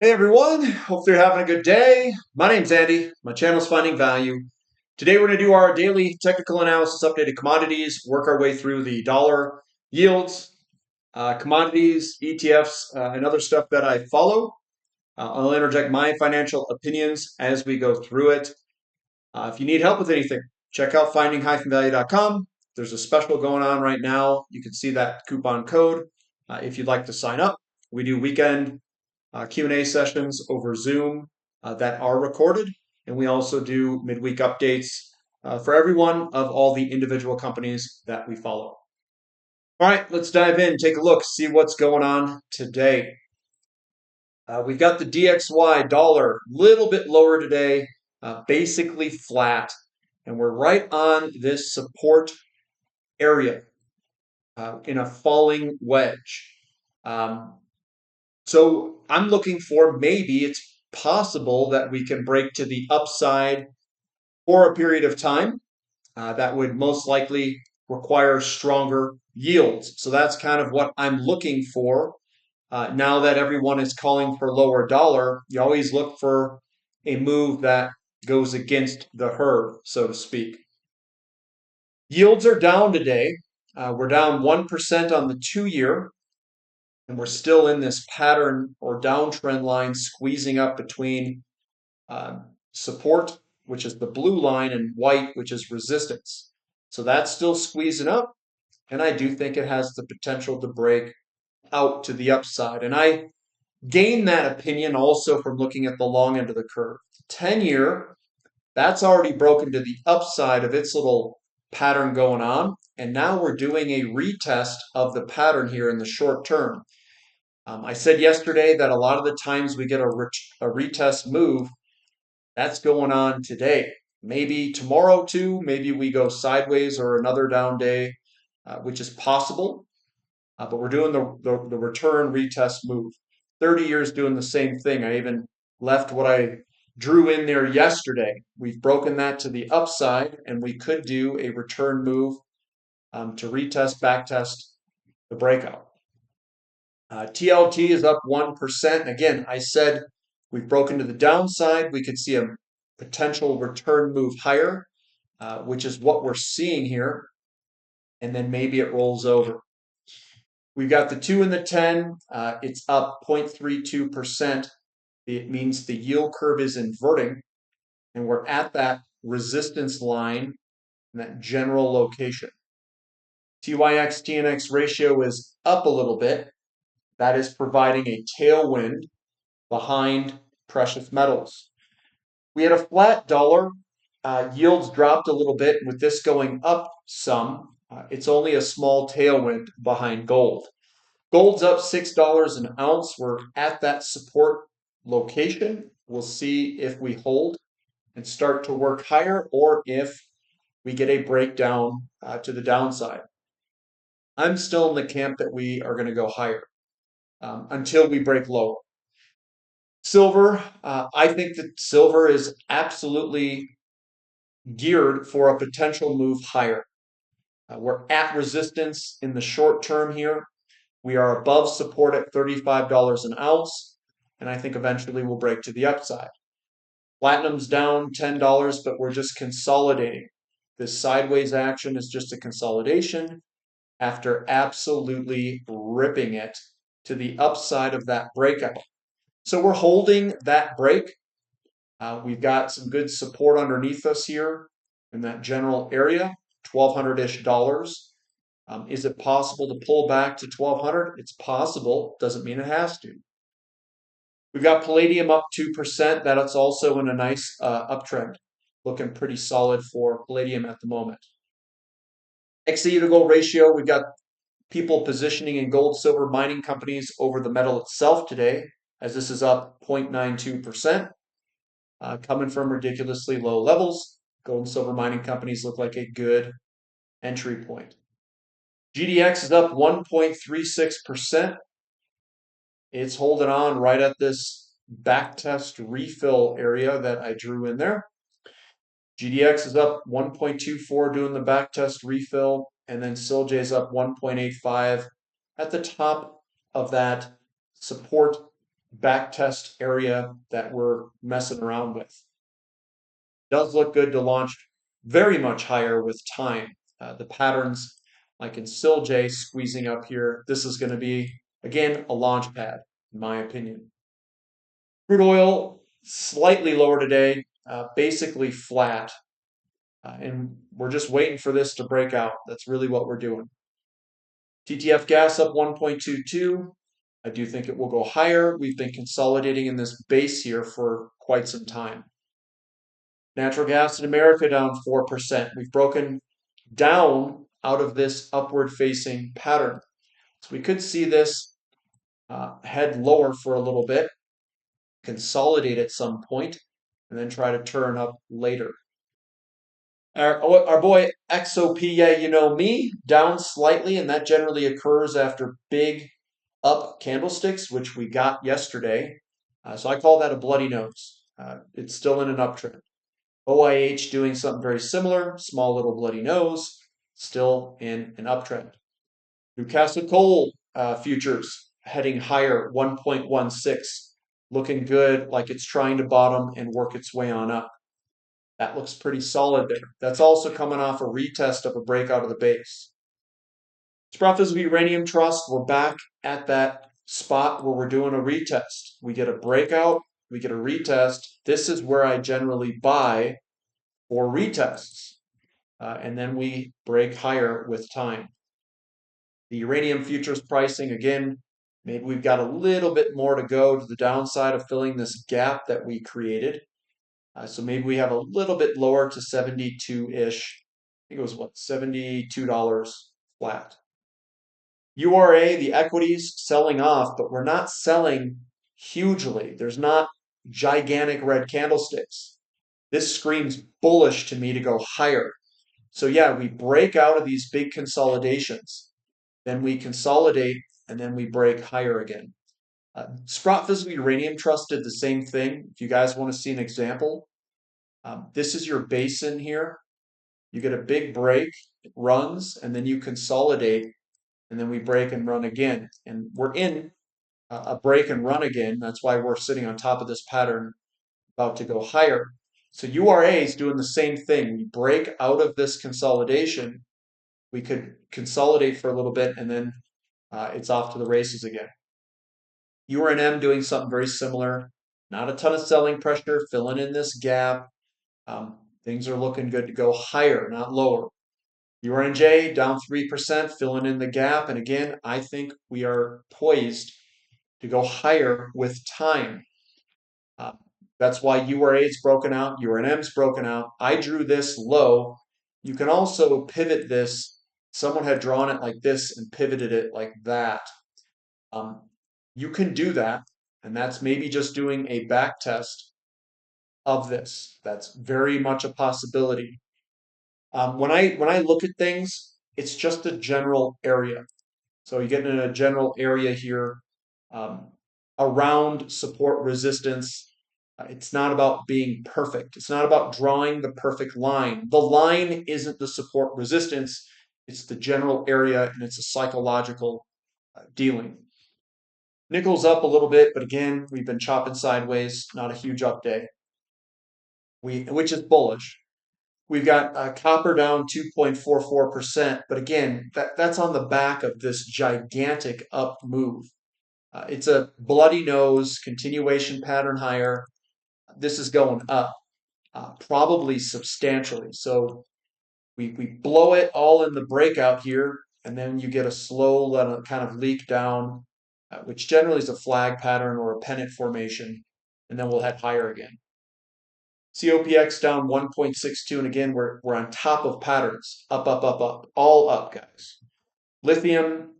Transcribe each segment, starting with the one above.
Hey everyone, hope you're having a good day. My name's Andy. My channel's Finding Value. Today we're going to do our daily technical analysis, updated commodities, work our way through the dollar yields, commodities, ETFs, and other stuff that I follow. I'll interject my financial opinions as we go through it. If you need help with anything, check out finding-value.com. There's a special going on right now. You can see that coupon code if you'd like to sign up. We do weekend Q&A sessions over Zoom that are recorded, and we also do midweek updates for every one of all the individual companies that we follow. All right, let's dive in, take a look, see what's going on today. We've got the DXY dollar, little bit lower today, basically flat, and we're right on this support area in a falling wedge. So I'm looking for maybe it's possible that we can break to the upside for a period of time. That would most likely require stronger yields. So that's kind of what I'm looking for. Now that everyone is calling for lower dollar, you always look for a move that goes against the herd, so to speak. Yields are down today. We're down 1% on the 2-year. And we're still in this pattern or downtrend line squeezing up between support, which is the blue line, and white, which is resistance. So that's still squeezing up, and I do think it has the potential to break out to the upside. And I gain that opinion also from looking at the long end of the curve. 10-year, that's already broken to the upside of its little pattern going on, and now we're doing a retest of the pattern here in the short term. I said yesterday that a lot of the times we get a retest move, that's going on today. Maybe tomorrow too, maybe we go sideways or another down day, which is possible. But we're doing the return retest move. 30 years doing the same thing. I even left what I drew in there yesterday. We've broken that to the upside, and we could do a return move to retest, backtest the breakout. TLT is up 1%. Again, I said we've broken to the downside. We could see a potential return move higher, which is what we're seeing here. And then maybe it rolls over. We've got the 2 and the 10. It's up 0.32%. It means the yield curve is inverting. And we're at that resistance line in that general location. TYX TNX ratio is up a little bit. That is providing a tailwind behind precious metals. We had a flat dollar. Yields dropped a little bit. With this going up some, it's only a small tailwind behind gold. Gold's up $6 an ounce. We're at that support location. We'll see if we hold and start to work higher or if we get a breakdown to the downside. I'm still in the camp that we are going to go higher. Until we break lower. Silver, I think that silver is absolutely geared for a potential move higher. We're at resistance in the short term here. We are above support at $35 an ounce, and I think eventually we'll break to the upside. Platinum's down $10, but we're just consolidating. This sideways action is just a consolidation after absolutely ripping it to the upside of that breakout. So we're holding that break. We've got some good support underneath us here in that general area, $1,200-ish. Is it possible to pull back to 1,200? It's possible. Doesn't mean it has to. We've got palladium up 2%. That's also in a nice uptrend. Looking pretty solid for palladium at the moment. XE to gold ratio, we've got people positioning in gold, silver mining companies over the metal itself today, as this is up 0.92%, coming from ridiculously low levels. Gold and silver mining companies look like a good entry point. GDX is up 1.36%. It's holding on right at this backtest refill area that I drew in there. GDX is up 1.24 doing the backtest refill, and then SILJ is up 1.85 at the top of that support back test area that we're messing around with. Does look good to launch very much higher with time. The patterns, like in SILJ squeezing up here, this is going to be, again, a launch pad, in my opinion. Crude oil, slightly lower today, basically flat. And we're just waiting for this to break out. That's really what we're doing. TTF gas up 1.22. I do think it will go higher. We've been consolidating in this base here for quite some time. Natural gas in America down 4%. We've broken down out of this upward facing pattern. So we could see this head lower for a little bit, consolidate at some point, and then try to turn up later. Our boy XOP, yeah, you know me, down slightly, and that generally occurs after big up candlesticks, which we got yesterday. So I call that a bloody nose. It's still in an uptrend. OIH doing something very similar, small little bloody nose, still in an uptrend. Newcastle coal futures heading higher, 1.16, looking good, like it's trying to bottom and work its way on up. That looks pretty solid there. That's also coming off a retest of a breakout of the base. Sprott Uranium Trust, we're back at that spot where we're doing a retest. We get a breakout, we get a retest. This is where I generally buy for retests. And then we break higher with time. The uranium futures pricing, again, maybe we've got a little bit more to go to the downside of filling this gap that we created. So maybe we have a little bit lower to 72-ish. I think it was what, $72 flat. URA, the equities selling off, but we're not selling hugely. There's not gigantic red candlesticks. This screams bullish to me to go higher. So yeah, we break out of these big consolidations, then we consolidate, and then we break higher again. Sprott Physical Uranium Trust did the same thing. If you guys want to see an example, this is your basin here. You get a big break, it runs, and then you consolidate, and then we break and run again. And we're in a break and run again. That's why we're sitting on top of this pattern about to go higher. So URA is doing the same thing. We break out of this consolidation. We could consolidate for a little bit, and then it's off to the races again. URNM doing something very similar. Not a ton of selling pressure, filling in this gap. Things are looking good to go higher, not lower. URNJ down 3%, filling in the gap. And again, I think we are poised to go higher with time. That's why URA is broken out, URNM is broken out. I drew this low. You can also pivot this. Someone had drawn it like this and pivoted it like that. You can do that, and that's maybe just doing a back test of this. That's very much a possibility. When I look at things, it's just a general area. So you get in a general area here around support resistance. It's not about being perfect. It's not about drawing the perfect line. The line isn't the support resistance. It's the general area, and it's a psychological dealing. Nickel's up a little bit, but again, we've been chopping sideways. Not a huge up day, which is bullish. We've got copper down 2.44%, but again, that's on the back of this gigantic up move. It's a bloody nose, continuation pattern higher. This is going up, probably substantially. So we blow it all in the breakout here, and then you get a slow kind of leak down, which generally is a flag pattern or a pennant formation, and then we'll head higher again. COPX down 1.62, and again, we're on top of patterns. Up, up, up, up. All up, guys. Lithium,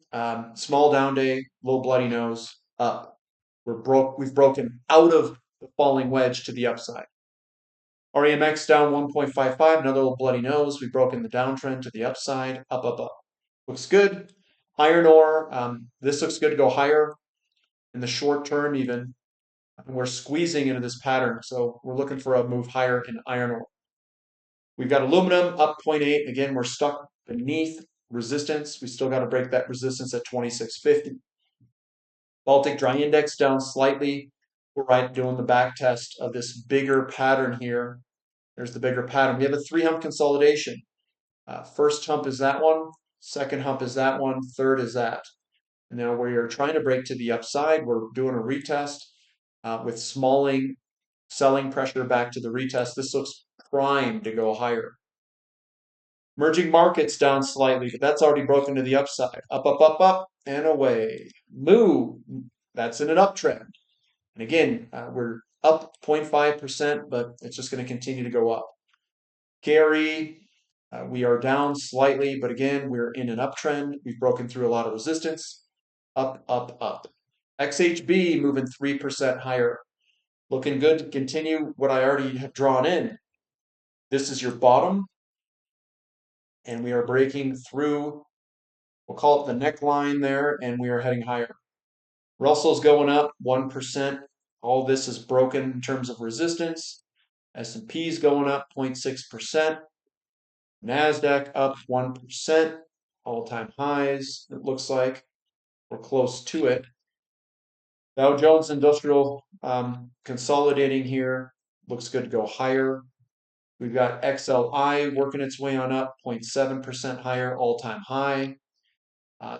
small down day, low bloody nose, up. We've broken out of the falling wedge to the upside. REMX down 1.55, another little bloody nose. We've broken the downtrend to the upside, up, up, up. Looks good. Iron ore, this looks good to go higher in the short term even. We're squeezing into this pattern, so we're looking for a move higher in iron ore. We've got aluminum up 0.8. Again, we're stuck beneath resistance. We still got to break that resistance at 2650. Baltic Dry Index down slightly. We're right doing the back test of this bigger pattern here. There's the bigger pattern. We have a 3-hump consolidation. First hump is that one. Second hump is that one. Third is that. And now we are trying to break to the upside. We're doing a retest with smalling, selling pressure back to the retest. This looks primed to go higher. Emerging markets down slightly, but that's already broken to the upside. Up, up, up, up, and away. Move. That's in an uptrend. And again, we're up 0.5%, but it's just going to continue to go up. Gary, we are down slightly, but again, we're in an uptrend. We've broken through a lot of resistance. Up, up, up. XHB moving 3% higher. Looking good to continue what I already have drawn in. This is your bottom, and we are breaking through, we'll call it the neckline there, and we are heading higher. Russell's going up 1%. All this is broken in terms of resistance. S&P's going up 0.6%. NASDAQ up 1%. All-time highs, it looks like. We're close to it. Dow Jones Industrial consolidating here. Looks good to go higher. We've got XLI working its way on up, 0.7% higher, all-time high.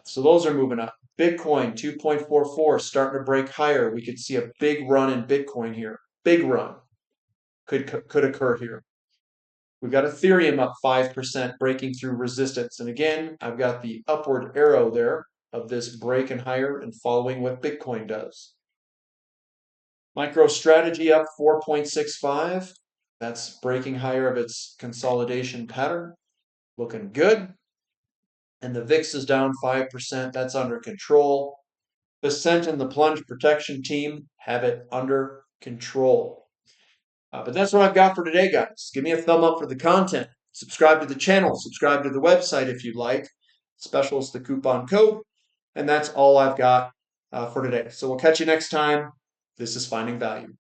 So those are moving up. Bitcoin, 2.44, starting to break higher. We could see a big run in Bitcoin here. Big run could occur here. We've got Ethereum up 5%, breaking through resistance. And again, I've got the upward arrow there of this break and higher and following what Bitcoin does. MicroStrategy up 4.65. That's breaking higher of its consolidation pattern. Looking good. And the VIX is down 5%. That's under control. The Ascent and the Plunge Protection Team have it under control. But that's what I've got for today, guys. Give me a thumb up for the content. Subscribe to the channel. Subscribe to the website if you'd like. Special is the coupon code. And that's all I've got for today. So we'll catch you next time. This is Finding Value.